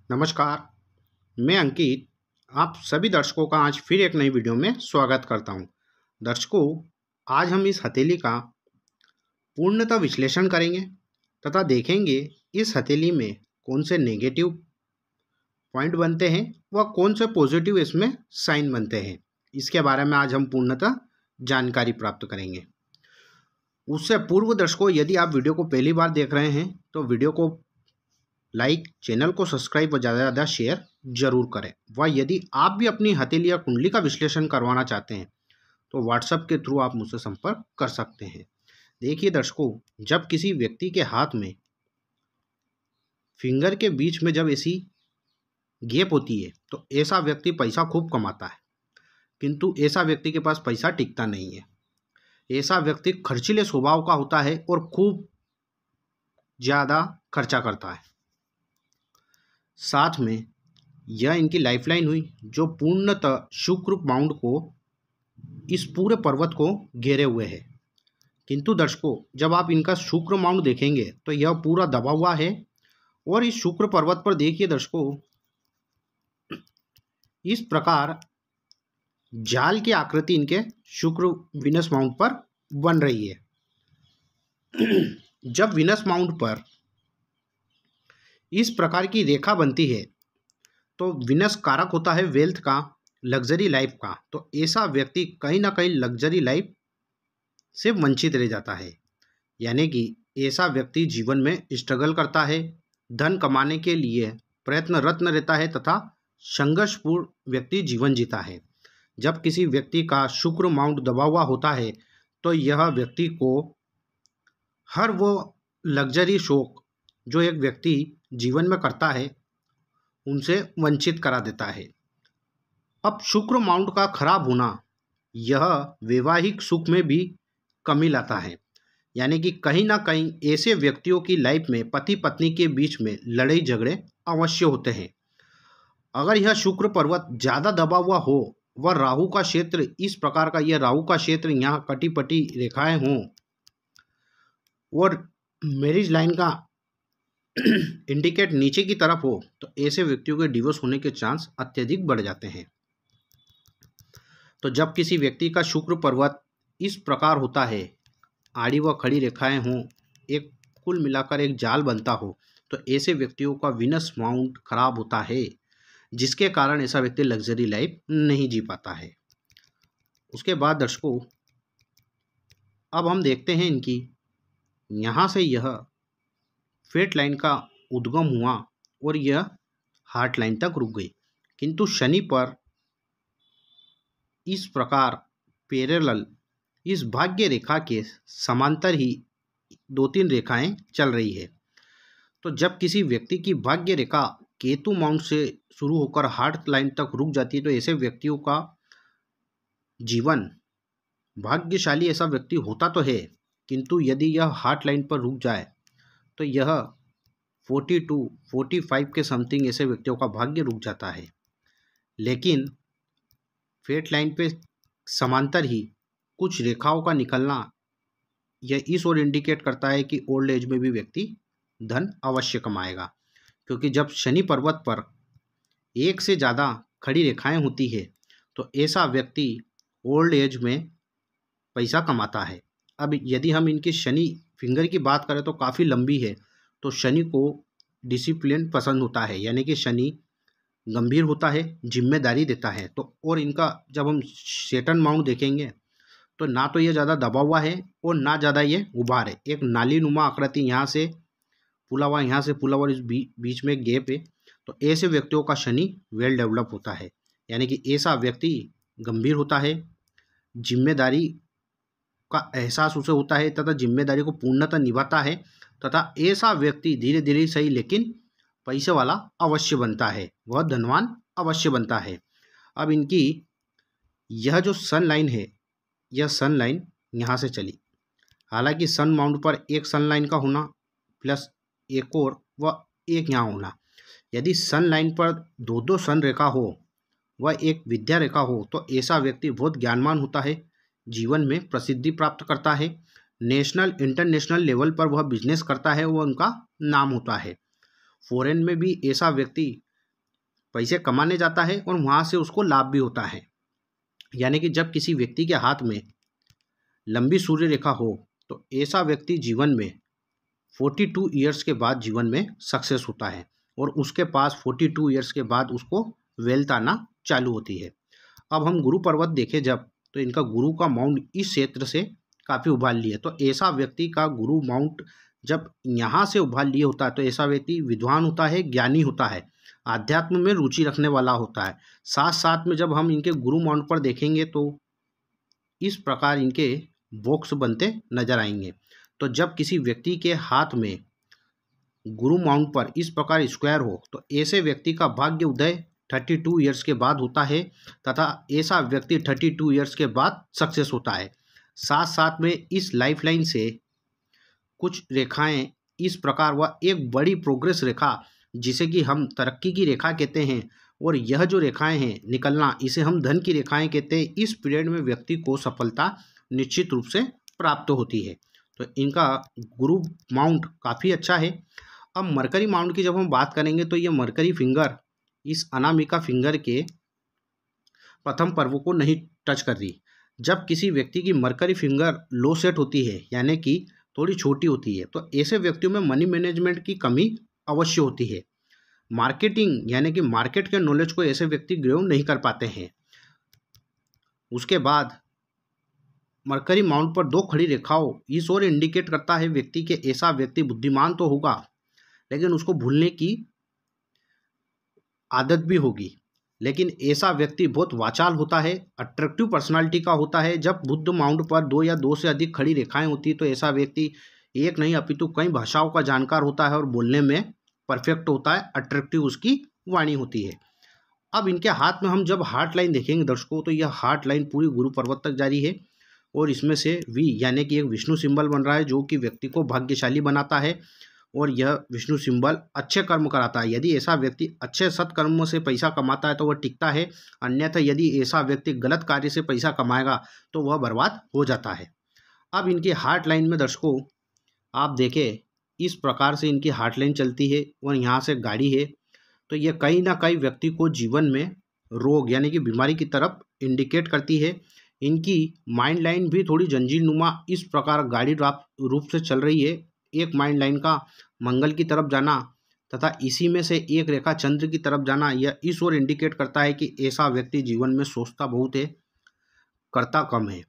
नमस्कार, मैं अंकित आप सभी दर्शकों का आज फिर एक नई वीडियो में स्वागत करता हूं। दर्शकों, आज हम इस हथेली का पूर्णतः विश्लेषण करेंगे तथा देखेंगे इस हथेली में कौन से नेगेटिव पॉइंट बनते हैं व कौन से पॉजिटिव इसमें साइन बनते हैं। इसके बारे में आज हम पूर्णतः जानकारी प्राप्त करेंगे। उससे पूर्व दर्शकों, यदि आप वीडियो को पहली बार देख रहे हैं तो वीडियो को लाइक, चैनल को सब्सक्राइब व ज़्यादा से ज़्यादा शेयर जरूर करें। व यदि आप भी अपनी हथेली या कुंडली का विश्लेषण करवाना चाहते हैं तो व्हाट्सएप के थ्रू आप मुझसे संपर्क कर सकते हैं। देखिए दर्शकों, जब किसी व्यक्ति के हाथ में फिंगर के बीच में जब ऐसी गैप होती है तो ऐसा व्यक्ति पैसा खूब कमाता है, किंतु ऐसा व्यक्ति के पास पैसा टिकता नहीं है। ऐसा व्यक्ति खर्चीले स्वभाव का होता है और खूब ज़्यादा खर्चा करता है। साथ में यह इनकी लाइफलाइन हुई जो पूर्णतः शुक्र माउंट को इस पूरे पर्वत को घेरे हुए है। किंतु दर्शकों, जब आप इनका शुक्र माउंट देखेंगे तो यह पूरा दबा हुआ है। और इस शुक्र पर्वत पर देखिए दर्शकों, इस प्रकार जाल की आकृति इनके शुक्र विनस माउंट पर बन रही है। जब विनस माउंट पर इस प्रकार की रेखा बनती है तो विनस कारक होता है वेल्थ का, लग्जरी लाइफ का। तो ऐसा व्यक्ति कहीं ना कहीं लग्जरी लाइफ से वंचित रह जाता है। यानी कि ऐसा व्यक्ति जीवन में स्ट्रगल करता है, धन कमाने के लिए प्रयत्नरत रहता है तथा संघर्षपूर्ण व्यक्ति जीवन जीता है। जब किसी व्यक्ति का शुक्र माउंट दबा हुआ होता है तो यह व्यक्ति को हर वो लग्जरी शौक जो एक व्यक्ति जीवन में करता है उनसे वंचित करा देता है। अब शुक्र माउंट का खराब होना यह वैवाहिक सुख में भी कमी लाता है। यानी कि कहीं ना कहीं ऐसे व्यक्तियों की लाइफ में पति पत्नी के बीच में लड़ाई झगड़े अवश्य होते हैं। अगर यह शुक्र पर्वत ज़्यादा दबा हुआ हो व राहु का क्षेत्र इस प्रकार का, यह राहु का क्षेत्र यहाँ कटी पटी रेखाएं हों और मैरिज लाइन का इंडिकेट नीचे की तरफ हो तो ऐसे व्यक्तियों के डिवोर्स होने के चांस अत्यधिक बढ़ जाते हैं। तो जब किसी व्यक्ति का शुक्र पर्वत इस प्रकार होता है, आड़ी व खड़ी रेखाएं हों, एक कुल मिलाकर एक जाल बनता हो, तो ऐसे व्यक्तियों का विनस माउंट खराब होता है, जिसके कारण ऐसा व्यक्ति लग्जरी लाइफ नहीं जी पाता है। उसके बाद दर्शकों, अब हम देखते हैं इनकी यहाँ से यह फेट लाइन का उद्गम हुआ और यह हार्ट लाइन तक रुक गई। किंतु शनि पर इस प्रकार पैरेलल इस भाग्य रेखा के समांतर ही दो तीन रेखाएं चल रही है। तो जब किसी व्यक्ति की भाग्य रेखा केतु माउंट से शुरू होकर हार्ट लाइन तक रुक जाती है तो ऐसे व्यक्तियों का जीवन भाग्यशाली ऐसा व्यक्ति होता तो है, किंतु यदि यह हार्ट लाइन पर रुक जाए तो यह 42-45 के समथिंग ऐसे व्यक्तियों का भाग्य रुक जाता है। लेकिन फेट लाइन पे समांतर ही कुछ रेखाओं का निकलना यह इस ओर इंडिकेट करता है कि ओल्ड एज में भी व्यक्ति धन अवश्य कमाएगा। क्योंकि जब शनि पर्वत पर एक से ज़्यादा खड़ी रेखाएं होती है तो ऐसा व्यक्ति ओल्ड एज में पैसा कमाता है। अब यदि हम इनकी शनि फिंगर की बात करें तो काफ़ी लंबी है। तो शनि को डिसिप्लिन पसंद होता है, यानी कि शनि गंभीर होता है, जिम्मेदारी देता है। तो और इनका जब हम सैटर्न माउंट देखेंगे तो ना तो ये ज़्यादा दबा हुआ है और ना ज़्यादा ये उभार है, एक नाली नुमा आकृति, यहाँ से फूला हुआ, यहाँ से फूला हुआ, इस बीच में गैप है। तो ऐसे व्यक्तियों का शनि वेल डेवलप होता है। यानी कि ऐसा व्यक्ति गंभीर होता है, जिम्मेदारी का एहसास उसे होता है तथा जिम्मेदारी को पूर्णतः निभाता है तथा ऐसा व्यक्ति धीरे धीरे सही लेकिन पैसे वाला अवश्य बनता है, वह धनवान अवश्य बनता है। अब इनकी यह जो सन लाइन है, यह सन लाइन यहाँ से चली। हालांकि सन माउंट पर एक सन लाइन का होना प्लस एक और व एक यहाँ होना, यदि सन लाइन पर दो दो सन रेखा हो वह एक विद्या रेखा हो तो ऐसा व्यक्ति बहुत ज्ञानवान होता है, जीवन में प्रसिद्धि प्राप्त करता है, नेशनल इंटरनेशनल लेवल पर वह बिजनेस करता है, वह उनका नाम होता है। फॉरेन में भी ऐसा व्यक्ति पैसे कमाने जाता है और वहाँ से उसको लाभ भी होता है। यानी कि जब किसी व्यक्ति के हाथ में लंबी सूर्य रेखा हो तो ऐसा व्यक्ति जीवन में 42 ईयर्स के बाद जीवन में सक्सेस होता है और उसके पास 42 ईयर्स के बाद उसको वेल्थ आना चालू होती है। अब हम गुरु पर्वत देखें जब, तो इनका गुरु का माउंट इस क्षेत्र से काफ़ी उभार लिए, तो ऐसा व्यक्ति का गुरु माउंट जब यहाँ से उभार लिए होता है तो ऐसा व्यक्ति विद्वान होता है, ज्ञानी होता है, आध्यात्म में रुचि रखने वाला होता है। साथ साथ में जब हम इनके गुरु माउंट पर देखेंगे तो इस प्रकार इनके बॉक्स बनते नजर आएंगे। तो जब किसी व्यक्ति के हाथ में गुरु माउंट पर इस प्रकार स्क्वायर हो तो ऐसे व्यक्ति का भाग्य उदय 32 ईयर्स के बाद होता है तथा ऐसा व्यक्ति 32 ईयर्स के बाद सक्सेस होता है। साथ साथ में इस लाइफलाइन से कुछ रेखाएं इस प्रकार व एक बड़ी प्रोग्रेस रेखा जिसे कि हम तरक्की की रेखा कहते हैं, और यह जो रेखाएं हैं निकलना, इसे हम धन की रेखाएं कहते हैं। इस पीरियड में व्यक्ति को सफलता निश्चित रूप से प्राप्त होती है। तो इनका गुरु माउंट काफ़ी अच्छा है। अब मरकरी माउंट की जब हम बात करेंगे तो ये मरकरी फिंगर इस अनामिका फिंगर के प्रथम पर्व को नहीं टच कर रही। जब किसी व्यक्ति की मरकरी फिंगर लो सेट होती है यानी कि थोड़ी छोटी होती है तो ऐसे व्यक्तियों में मनी मैनेजमेंट की कमी अवश्य होती है। मार्केटिंग यानी कि मार्केट के नॉलेज को ऐसे व्यक्ति ग्रहण नहीं कर पाते हैं। उसके बाद मरकरी माउंट पर दो खड़ी रेखाओं इस ओर इंडिकेट करता है व्यक्ति के ऐसा व्यक्ति बुद्धिमान तो होगा लेकिन उसको भूलने की आदत भी होगी, लेकिन ऐसा व्यक्ति बहुत वाचाल होता है, अट्रैक्टिव पर्सनालिटी का होता है। जब बुद्ध माउंट पर दो या दो से अधिक खड़ी रेखाएं होती तो ऐसा व्यक्ति एक नहीं अपितु कई भाषाओं का जानकार होता है और बोलने में परफेक्ट होता है, अट्रैक्टिव उसकी वाणी होती है। अब इनके हाथ में हम जब हार्ट लाइन देखेंगे दर्शकों तो यह हार्ट लाइन पूरी गुरु पर्वत तक जारी है और इसमें से वी यानी कि एक विष्णु सिंबल बन रहा है जो कि व्यक्ति को भाग्यशाली बनाता है और यह विष्णु सिंबल अच्छे कर्म कराता है। यदि ऐसा व्यक्ति अच्छे सत्कर्मों से पैसा कमाता है तो वह टिकता है, अन्यथा यदि ऐसा व्यक्ति गलत कार्य से पैसा कमाएगा तो वह बर्बाद हो जाता है। अब इनकी हार्ट लाइन में दर्शकों आप देखें इस प्रकार से इनकी हार्ट लाइन चलती है और यहाँ से गाड़ी है, तो यह कहीं ना कहीं व्यक्ति को जीवन में रोग यानी कि बीमारी की तरफ इंडिकेट करती है। इनकी माइंड लाइन भी थोड़ी जंजीर नुमा इस प्रकार गाड़ी रूप से चल रही है। एक माइंड लाइन का मंगल की तरफ जाना तथा इसी में से एक रेखा चंद्र की तरफ जाना, यह इस ओर इंडिकेट करता है कि ऐसा व्यक्ति जीवन में सोचता बहुत है, करता कम है,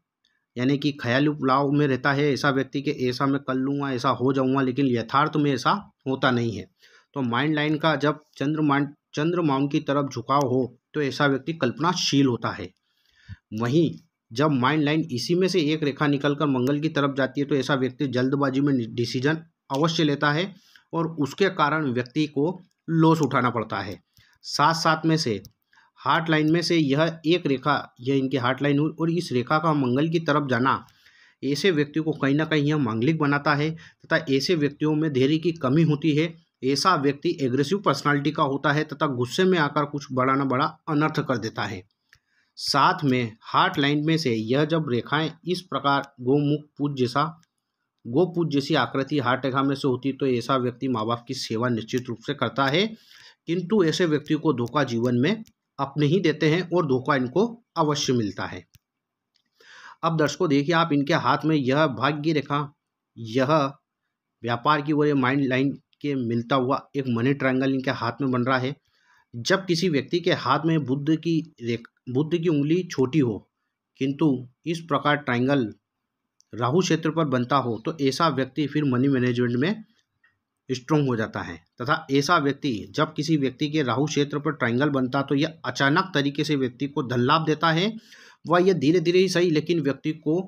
यानी कि ख्याली पुलाव में रहता है ऐसा व्यक्ति के ऐसा मैं कर लूँगा, ऐसा हो जाऊँगा, लेकिन यथार्थ में ऐसा होता नहीं है। तो माइंड लाइन का जब चंद्र माउंट की तरफ झुकाव हो तो ऐसा व्यक्ति कल्पनाशील होता है। वहीं जब माइंड लाइन इसी में से एक रेखा निकलकर मंगल की तरफ जाती है तो ऐसा व्यक्ति जल्दबाजी में डिसीजन अवश्य लेता है और उसके कारण व्यक्ति को लॉस उठाना पड़ता है। साथ साथ में से हार्ट लाइन में से यह एक रेखा, यह इनकी हार्ट लाइन हुई और इस रेखा का मंगल की तरफ जाना ऐसे व्यक्ति को कहीं ना कहीं यह मांगलिक बनाता है तथा ऐसे व्यक्तियों में धैर्य की कमी होती है। ऐसा व्यक्ति एग्रेसिव पर्सनालिटी का होता है तथा गुस्से में आकर कुछ बड़ा ना बड़ा अनर्थ कर देता है। साथ में हार्ट लाइन में से यह जब रेखाएं इस प्रकार गोपूज जैसी आकृति हार्ट रेखा में से होती तो ऐसा व्यक्ति माँ बाप की सेवा निश्चित रूप से करता है, किंतु ऐसे व्यक्ति को धोखा जीवन में अपने ही देते हैं और धोखा इनको अवश्य मिलता है। अब दर्शकों देखिए आप इनके हाथ में यह भाग्य रेखा, यह व्यापार की और माइंड लाइन के मिलता हुआ एक मनी ट्रायंगल इनके हाथ में बन रहा है। जब किसी व्यक्ति के हाथ में बुद्ध की उंगली छोटी हो किंतु इस प्रकार ट्रायंगल राहु क्षेत्र पर बनता हो तो ऐसा व्यक्ति फिर मनी मैनेजमेंट में स्ट्रॉन्ग हो जाता है तथा ऐसा व्यक्ति जब किसी व्यक्ति के राहु क्षेत्र पर ट्रायंगल बनता तो यह अचानक तरीके से व्यक्ति को धन लाभ देता है। वह यह धीरे धीरे ही सही लेकिन व्यक्ति को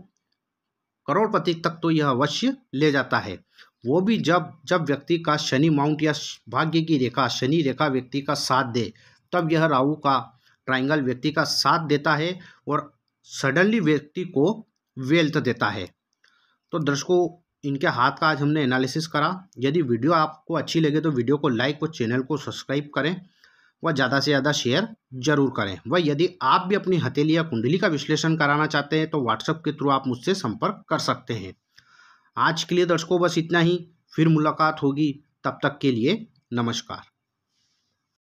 करोड़पति तक तो यह अवश्य ले जाता है। वो भी जब व्यक्ति का शनि माउंट या भाग्य की रेखा शनि रेखा व्यक्ति का साथ दे, तब यह राहु का ट्रायंगल व्यक्ति का साथ देता है और सडनली व्यक्ति को वेल्थ देता है। तो दर्शकों इनके हाथ का आज हमने एनालिसिस करा। यदि वीडियो आपको अच्छी लगे तो वीडियो को लाइक और चैनल को सब्सक्राइब करें व ज़्यादा से ज़्यादा शेयर जरूर करें। व यदि आप भी अपनी हथेली या कुंडली का विश्लेषण कराना चाहते हैं तो व्हाट्सएप के थ्रू आप मुझसे संपर्क कर सकते हैं। आज के लिए दर्शकों बस इतना ही, फिर मुलाकात होगी, तब तक के लिए नमस्कार।